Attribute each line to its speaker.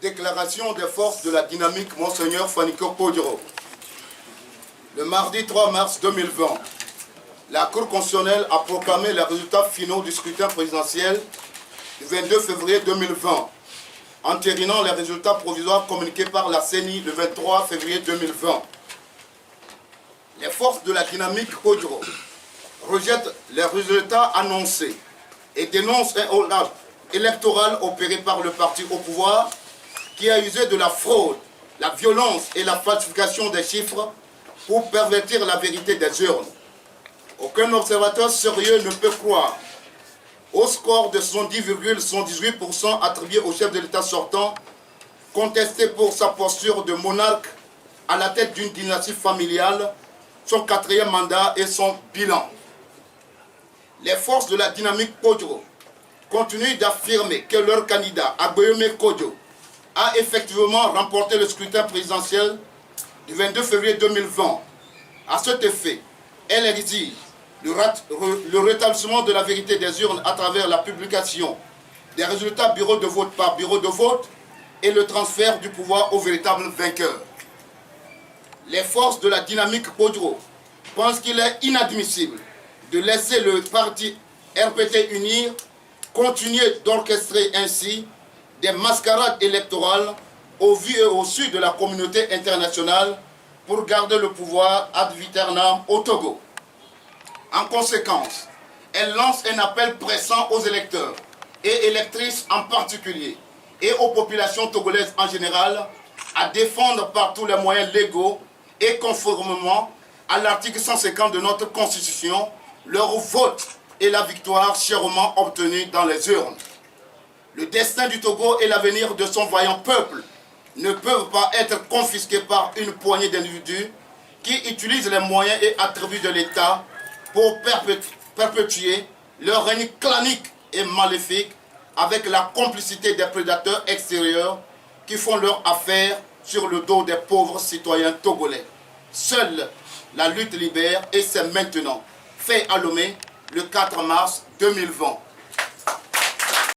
Speaker 1: Déclaration des forces de la dynamique, Monseigneur Fanico Podjoro. Le mardi 3 mars 2020, la Cour constitutionnelle a proclamé les résultats finaux du scrutin présidentiel du 22 février 2020, entérinant les résultats provisoires communiqués par la CENI le 23 février 2020. Les forces de la dynamique Podjoro rejettent les résultats annoncés et dénoncent un hold-up électoral opéré par le parti au pouvoir qui a usé de la fraude, la violence et la falsification des chiffres pour pervertir la vérité des urnes. Aucun observateur sérieux ne peut croire au score de 70,78% attribué au chef de l'État sortant, contesté pour sa posture de monarque à la tête d'une dynastie familiale, son 4e mandat et son bilan. Les forces de la dynamique Podjoro continuent d'affirmer que leur candidat, Agboyome Kodjo, a effectivement remporté le scrutin présidentiel du 22 février 2020. À cet effet, elle exige le rétablissement de la vérité des urnes à travers la publication des résultats bureau de vote par bureau de vote et le transfert du pouvoir au véritable vainqueur. Les forces de la dynamique Podjoro pensent qu'il est inadmissible de laisser le parti RPT Unir continuer d'orchestrer ainsi des mascarades électorales au vu et au su de la communauté internationale pour garder le pouvoir ad viternam au Togo. En conséquence, elle lance un appel pressant aux électeurs et électrices en particulier et aux populations togolaises en général à défendre par tous les moyens légaux et conformément à l'article 150 de notre Constitution leur vote et la victoire chèrement obtenue dans les urnes. Le destin du Togo et l'avenir de son vaillant peuple ne peuvent pas être confisqués par une poignée d'individus qui utilisent les moyens et attributs de l'État pour perpétuer leur règne clanique et maléfique avec la complicité des prédateurs extérieurs qui font leur affaire sur le dos des pauvres citoyens togolais. Seule la lutte libère et c'est maintenant. Fait à Lomé le 4 mars 2020.